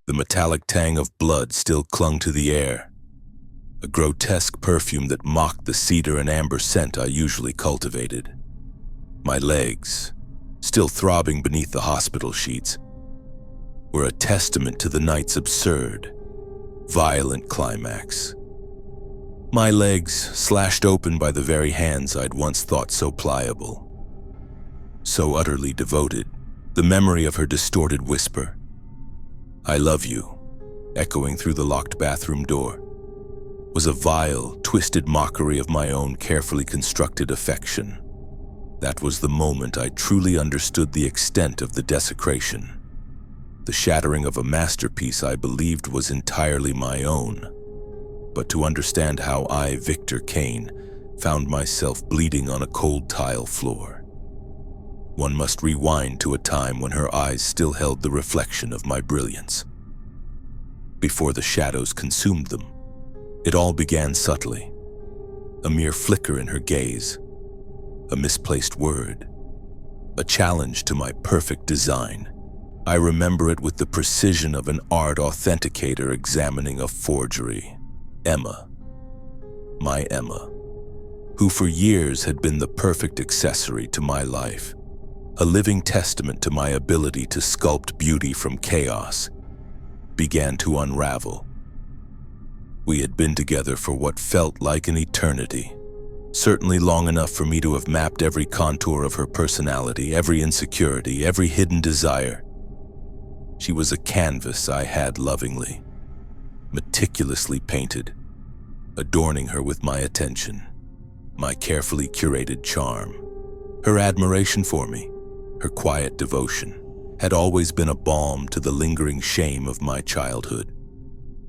The metallic tang of blood still clung to the air, a grotesque perfume that mocked the cedar and amber scent I usually cultivated. My legs, still throbbing beneath the hospital sheets, were a testament to the night's absurd, violent climax. My legs slashed open by the very hands I'd once thought so pliable, so utterly devoted, the memory of her distorted whisper, "I love you," echoing through the locked bathroom door, was a vile, twisted mockery of my own carefully constructed affection. That was the moment I truly understood the extent of the desecration, the shattering of a masterpiece I believed was entirely my own. But to understand how I, Victor Kane, found myself bleeding on a cold tile floor, one must rewind to a time when her eyes still held the reflection of my brilliance. Before the shadows consumed them, it all began subtly, a mere flicker in her gaze, a misplaced word, a challenge to my perfect design. I remember it with the precision of an art authenticator examining a forgery. Emma, my Emma, who for years had been the perfect accessory to my life, a living testament to my ability to sculpt beauty from chaos, began to unravel. We had been together for what felt like an eternity, certainly long enough for me to have mapped every contour of her personality, every insecurity, every hidden desire. She was a canvas I had lovingly, meticulously painted, adorning her with my attention, my carefully curated charm. Her admiration for me, her quiet devotion, had always been a balm to the lingering shame of my childhood,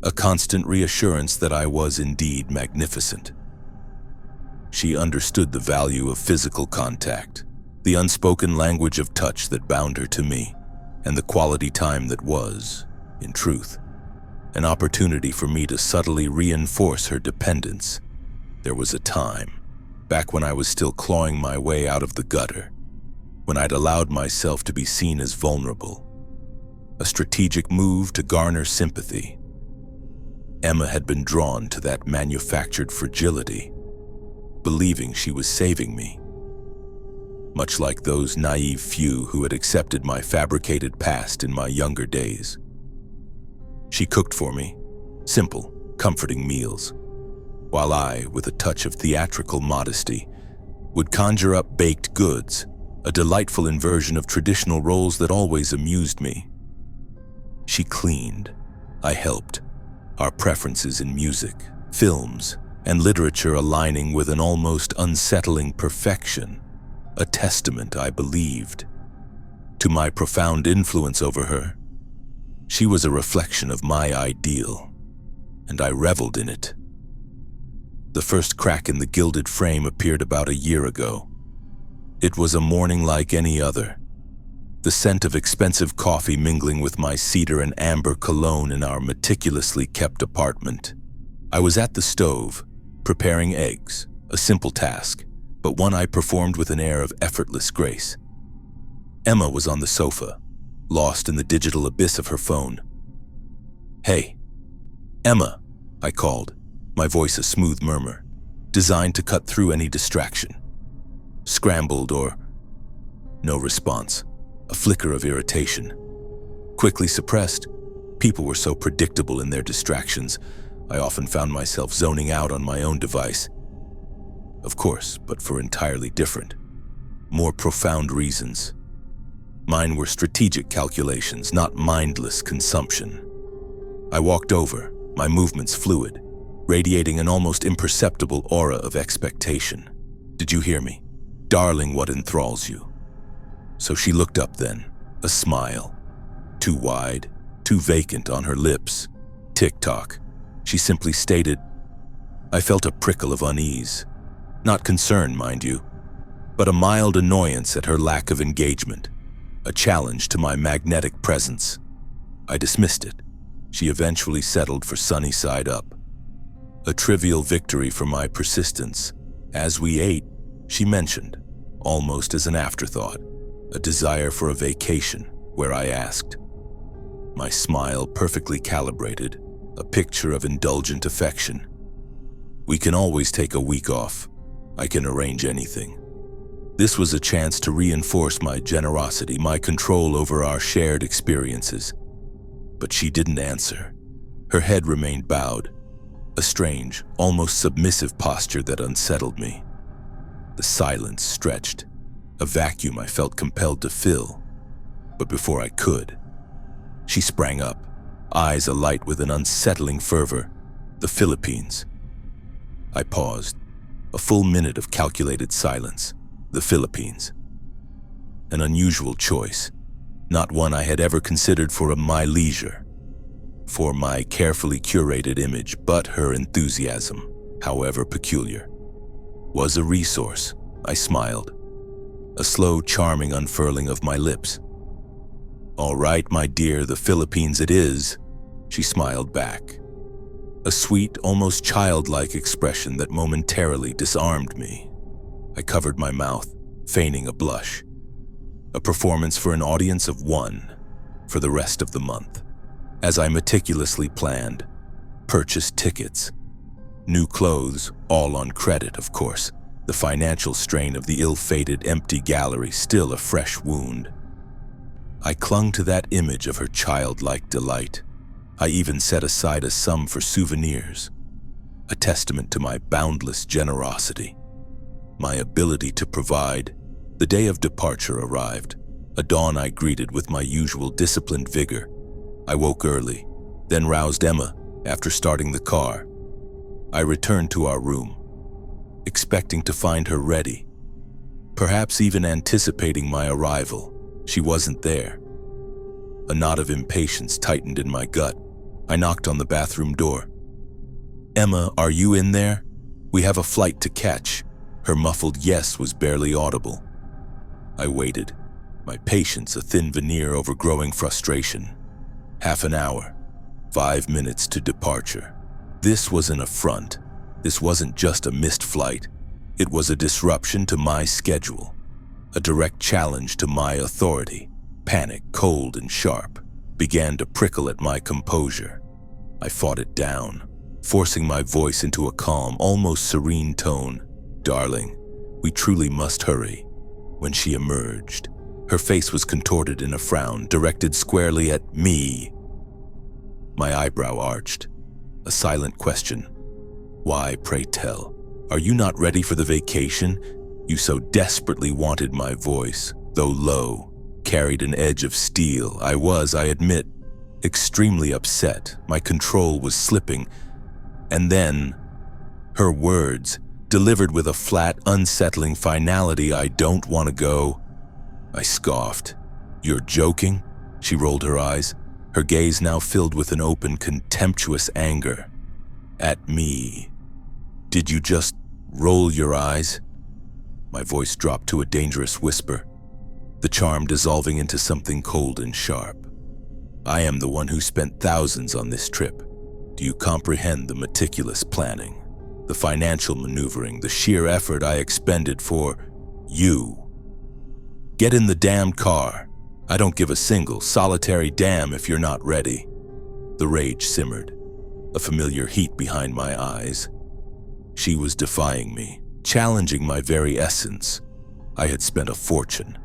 a constant reassurance that I was indeed magnificent. She understood the value of physical contact, the unspoken language of touch that bound her to me, and the quality time that was, in truth, an opportunity for me to subtly reinforce her dependence. There was a time, back when I was still clawing my way out of the gutter, when I'd allowed myself to be seen as vulnerable, a strategic move to garner sympathy. Emma had been drawn to that manufactured fragility, believing she was saving me, much like those naive few who had accepted my fabricated past in my younger days. She cooked for me, simple, comforting meals, while I, with a touch of theatrical modesty, would conjure up baked goods, a delightful inversion of traditional roles that always amused me. She cleaned, I helped, our preferences in music, films, and literature aligning with an almost unsettling perfection, a testament, I believed, to my profound influence over her. She was a reflection of my ideal, and I reveled in it. The first crack in the gilded frame appeared about a year ago. It was a morning like any other, the scent of expensive coffee mingling with my cedar and amber cologne in our meticulously kept apartment. I was at the stove, preparing eggs, a simple task, but one I performed with an air of effortless grace. Emma was on the sofa, lost in the digital abyss of her phone. "Hey, Emma," I called, my voice a smooth murmur, designed to cut through any distraction. Scrambled or no response, a flicker of irritation. Quickly suppressed, people were so predictable in their distractions, I often found myself zoning out on my own device. Of course, but for entirely different, more profound reasons. Mine were strategic calculations, not mindless consumption. I walked over, my movements fluid, radiating an almost imperceptible aura of expectation. "Did you hear me? Darling, what enthralls you?" So she looked up then, a smile, too wide, too vacant on her lips. "Tick-tock," she simply stated. I felt a prickle of unease. Not concern, mind you, but a mild annoyance at her lack of engagement, a challenge to my magnetic presence. I dismissed it. She eventually settled for sunny side up. A trivial victory for my persistence. As we ate, she mentioned, almost as an afterthought, a desire for a vacation, where I asked, my smile perfectly calibrated, a picture of indulgent affection. "We can always take a week off. I can arrange anything." This was a chance to reinforce my generosity, my control over our shared experiences. But she didn't answer. Her head remained bowed, a strange, almost submissive posture that unsettled me. The silence stretched, a vacuum I felt compelled to fill. But before I could, she sprang up, eyes alight with an unsettling fervor. "The Philippines." I paused, a full minute of calculated silence. The Philippines. An unusual choice, not one I had ever considered for my leisure, for my carefully curated image, but her enthusiasm, however peculiar, was a resource. I smiled, a slow, charming unfurling of my lips. "All right, my dear, the Philippines it is," she smiled back. A sweet, almost childlike expression that momentarily disarmed me. I covered my mouth, feigning a blush. A performance for an audience of one, for the rest of the month. As I meticulously planned, purchased tickets, new clothes, all on credit, of course, the financial strain of the ill-fated empty gallery still a fresh wound. I clung to that image of her childlike delight. I even set aside a sum for souvenirs, a testament to my boundless generosity. My ability to provide. The day of departure arrived, a dawn I greeted with my usual disciplined vigor. I woke early, then roused Emma after starting the car. I returned to our room, expecting to find her ready, perhaps even anticipating my arrival. She wasn't there. A knot of impatience tightened in my gut. I knocked on the bathroom door. "Emma, are you in there? We have a flight to catch." Her muffled yes was barely audible. I waited, my patience a thin veneer over growing frustration. Half an hour, 5 minutes to departure. This was an affront. This wasn't just a missed flight. It was a disruption to my schedule, a direct challenge to my authority. Panic, cold and sharp, began to prickle at my composure. I fought it down, forcing my voice into a calm, almost serene tone. "Darling, we truly must hurry." When she emerged, her face was contorted in a frown directed squarely at me. My eyebrow arched, a silent question. "Why, pray tell? Are you not ready for the vacation? You so desperately wanted." My voice, though low, carried an edge of steel. I was, I admit, extremely upset. My control was slipping. And then, her words, delivered with a flat, unsettling finality. "I don't want to go." I scoffed. "You're joking?" She rolled her eyes, her gaze now filled with an open, contemptuous anger. At me. "Did you just roll your eyes?" My voice dropped to a dangerous whisper, the charm dissolving into something cold and sharp. "I am the one who spent thousands on this trip. Do you comprehend the meticulous planning, the financial maneuvering, the sheer effort I expended for you? Get in the damned car. I don't give a single, solitary damn if you're not ready." The rage simmered, a familiar heat behind my eyes. She was defying me, challenging my very essence. I had spent a fortune,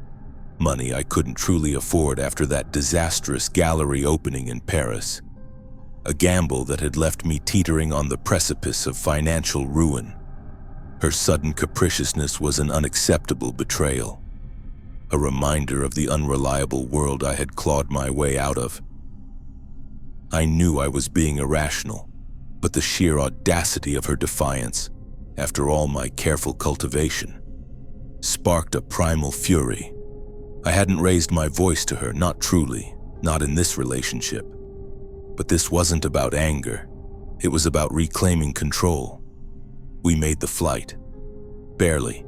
money I couldn't truly afford after that disastrous gallery opening in Paris. A gamble that had left me teetering on the precipice of financial ruin. Her sudden capriciousness was an unacceptable betrayal, a reminder of the unreliable world I had clawed my way out of. I knew I was being irrational, but the sheer audacity of her defiance, after all my careful cultivation, sparked a primal fury. I hadn't raised my voice to her, not truly, not in this relationship. But this wasn't about anger. It was about reclaiming control. We made the flight. Barely.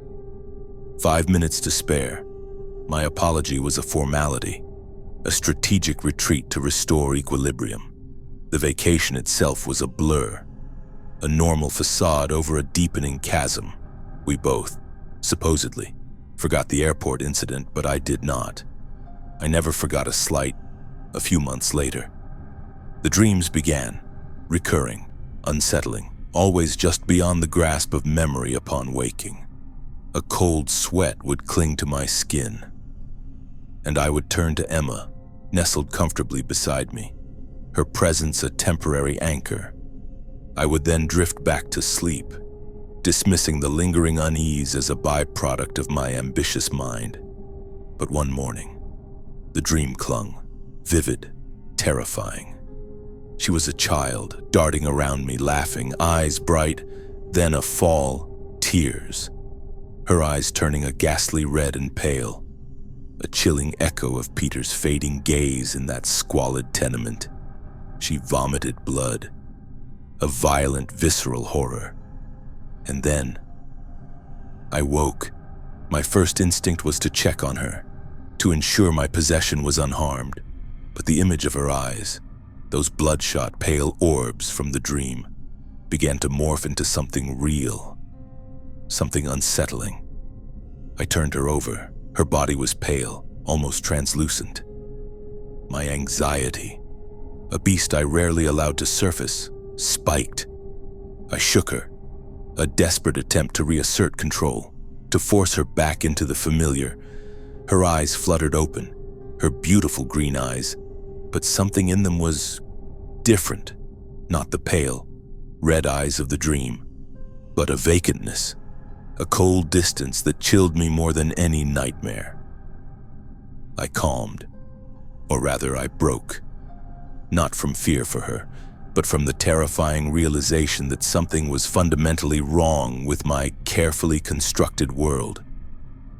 5 minutes to spare. My apology was a formality, a strategic retreat to restore equilibrium. The vacation itself was a blur, a normal facade over a deepening chasm. We both, supposedly, forgot the airport incident, but I did not. I never forgot a slight, a few months later, The dreams began, recurring, unsettling, always just beyond the grasp of memory upon waking. A cold sweat would cling to my skin, and I would turn to Emma, nestled comfortably beside me, her presence a temporary anchor. I would then drift back to sleep, dismissing the lingering unease as a byproduct of my ambitious mind. But one morning, the dream clung, vivid, terrifying. She was a child, darting around me, laughing, eyes bright, then a fall, tears. Her eyes turning a ghastly red and pale, a chilling echo of Peter's fading gaze in that squalid tenement. She vomited blood, a violent, visceral horror. And then, I woke. My first instinct was to check on her, to ensure my possession was unharmed. But the image of her eyes, those bloodshot, pale orbs from the dream, began to morph into something real, something unsettling. I turned her over. Her body was pale, almost translucent. My anxiety, a beast I rarely allowed to surface, spiked. I shook her, a desperate attempt to reassert control, to force her back into the familiar. Her eyes fluttered open, her beautiful green eyes, but something in them was different. Not the pale, red eyes of the dream, but a vacantness, a cold distance that chilled me more than any nightmare. I calmed, or rather I broke, not from fear for her, but from the terrifying realization that something was fundamentally wrong with my carefully constructed world.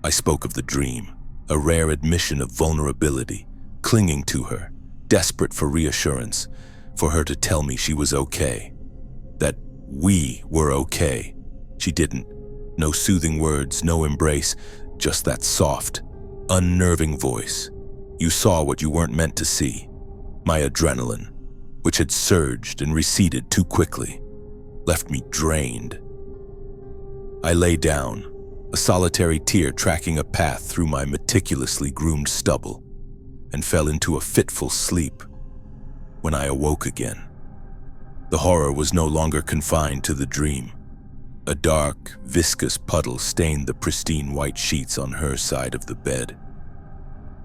I spoke of the dream, a rare admission of vulnerability, clinging to her, desperate for reassurance, for her to tell me she was okay, that we were okay. She didn't. No soothing words, no embrace, just that soft, unnerving voice. You saw what you weren't meant to see. My adrenaline, which had surged and receded too quickly, left me drained. I lay down, a solitary tear tracking a path through my meticulously groomed stubble, and fell into a fitful sleep. When I awoke again, the horror was no longer confined to the dream. A dark, viscous puddle stained the pristine white sheets on her side of the bed.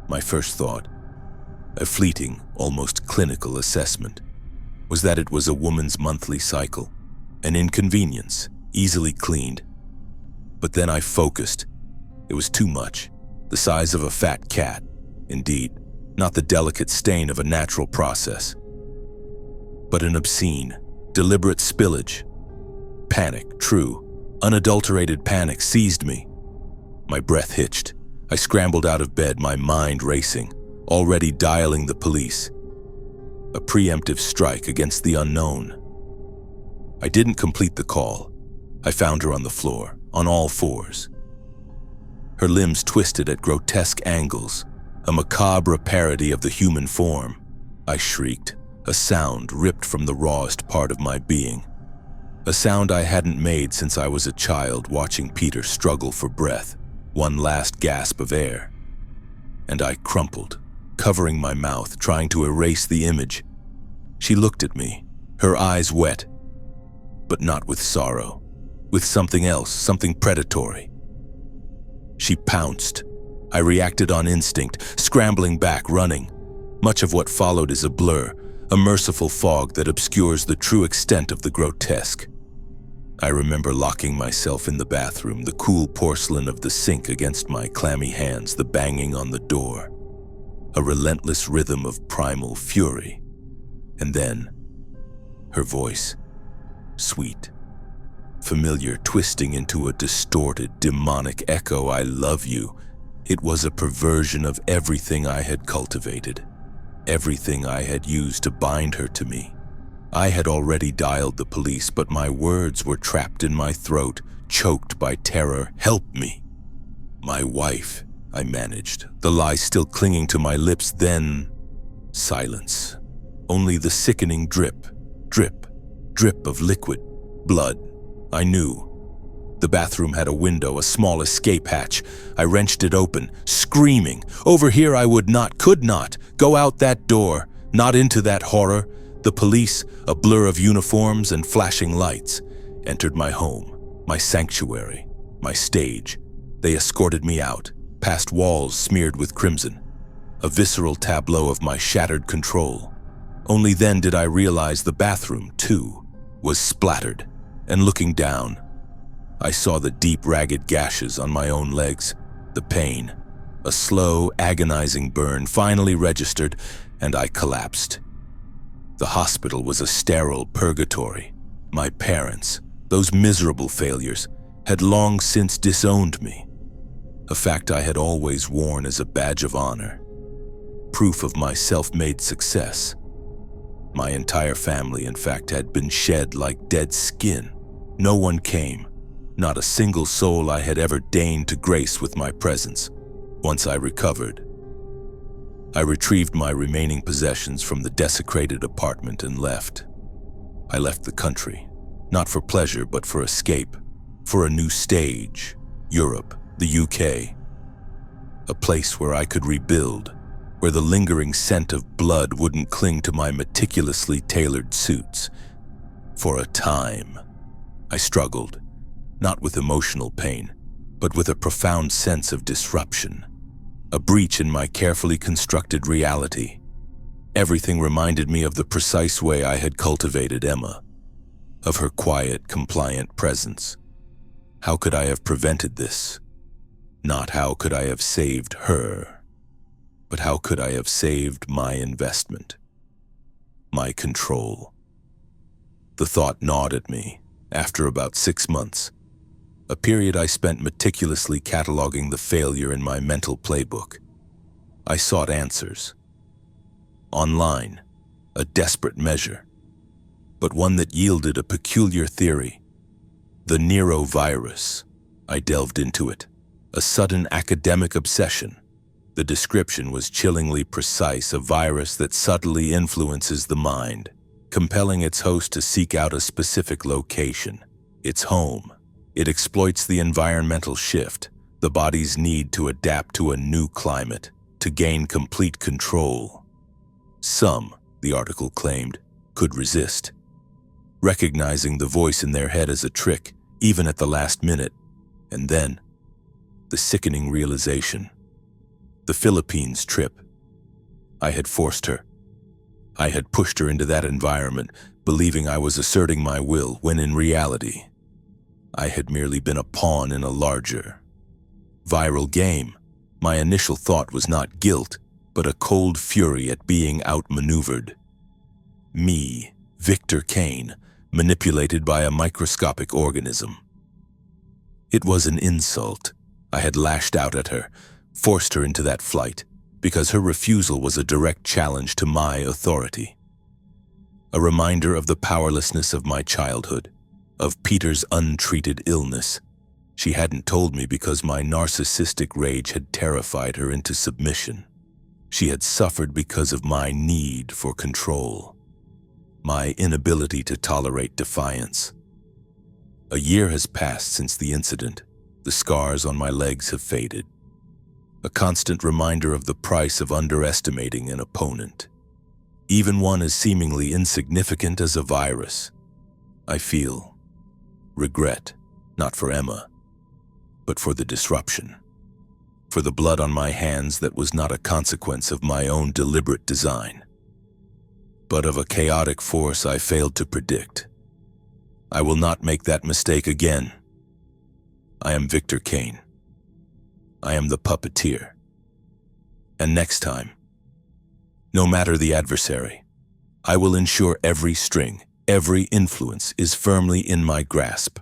My first thought, a fleeting, almost clinical assessment, was that it was a woman's monthly cycle, an inconvenience, easily cleaned. But then I focused. It was too much, the size of a fat cat, indeed, not the delicate stain of a natural process, but an obscene, deliberate spillage. Panic, true, unadulterated panic seized me. My breath hitched. I scrambled out of bed, my mind racing, already dialing the police. A preemptive strike against the unknown. I didn't complete the call. I found her on the floor, on all fours. Her limbs twisted at grotesque angles, a macabre parody of the human form. I shrieked, a sound ripped from the rawest part of my being. A sound I hadn't made since I was a child watching Peter struggle for breath, one last gasp of air. And I crumpled, covering my mouth, trying to erase the image. She looked at me, her eyes wet, but not with sorrow, with something else, something predatory. She pounced. I reacted on instinct, scrambling back, running. Much of what followed is a blur, a merciful fog that obscures the true extent of the grotesque. I remember locking myself in the bathroom, the cool porcelain of the sink against my clammy hands, the banging on the door, a relentless rhythm of primal fury. And then, her voice, sweet, familiar, twisting into a distorted, demonic echo, I love you. It was a perversion of everything I had cultivated, everything I had used to bind her to me. I had already dialed the police, but my words were trapped in my throat, choked by terror. Help me. My wife, I managed, the lie still clinging to my lips. Then, silence. Only the sickening drip, drip, drip of liquid, blood. I knew. The bathroom had a window, a small escape hatch. I wrenched it open, screaming. Over here I would not, could not, go out that door, not into that horror. The police, a blur of uniforms and flashing lights, entered my home, my sanctuary, my stage. They escorted me out, past walls smeared with crimson, a visceral tableau of my shattered control. Only then did I realize the bathroom, too, was splattered, and looking down, I saw the deep, ragged gashes on my own legs, the pain. A slow, agonizing burn finally registered, and I collapsed. The hospital was a sterile purgatory. My parents, those miserable failures, had long since disowned me, a fact I had always worn as a badge of honor, proof of my self-made success. My entire family, in fact, had been shed like dead skin. No one came, not a single soul I had ever deigned to grace with my presence. Once I recovered, I retrieved my remaining possessions from the desecrated apartment and left. I left the country, not for pleasure but for escape, for a new stage, Europe, the UK. A place where I could rebuild, where the lingering scent of blood wouldn't cling to my meticulously tailored suits. For a time, I struggled, not with emotional pain, but with a profound sense of disruption, a breach in my carefully constructed reality. Everything reminded me of the precise way I had cultivated Emma, of her quiet, compliant presence. How could I have prevented this? Not how could I have saved her, but how could I have saved my investment, my control? The thought gnawed at me after about 6 months, a period I spent meticulously cataloging the failure in my mental playbook. I sought answers. Online, a desperate measure, but one that yielded a peculiar theory. The Nero virus. I delved into it, a sudden academic obsession. The description was chillingly precise, a virus that subtly influences the mind, compelling its host to seek out a specific location, its home. It exploits the environmental shift, the body's need to adapt to a new climate, to gain complete control. Some, the article claimed, could resist, recognizing the voice in their head as a trick, even at the last minute. And then, the sickening realization. The Philippines trip. I had forced her. I had pushed her into that environment, believing I was asserting my will, when in reality, I had merely been a pawn in a larger, viral game. My initial thought was not guilt, but a cold fury at being outmaneuvered. Me, Victor Kane, manipulated by a microscopic organism. It was an insult. I had lashed out at her, forced her into that flight, because her refusal was a direct challenge to my authority. A reminder of the powerlessness of my childhood, of Peter's untreated illness. She hadn't told me because my narcissistic rage had terrified her into submission. She had suffered because of my need for control, my inability to tolerate defiance. A year has passed since the incident. The scars on my legs have faded. A constant reminder of the price of underestimating an opponent, even one as seemingly insignificant as a virus. I feel regret, not for Emma, but for the disruption, for the blood on my hands that was not a consequence of my own deliberate design, but of a chaotic force I failed to predict. I will not make that mistake again. I am Victor Kane. I am the puppeteer. And next time, no matter the adversary, I will ensure every string, every influence is firmly in my grasp.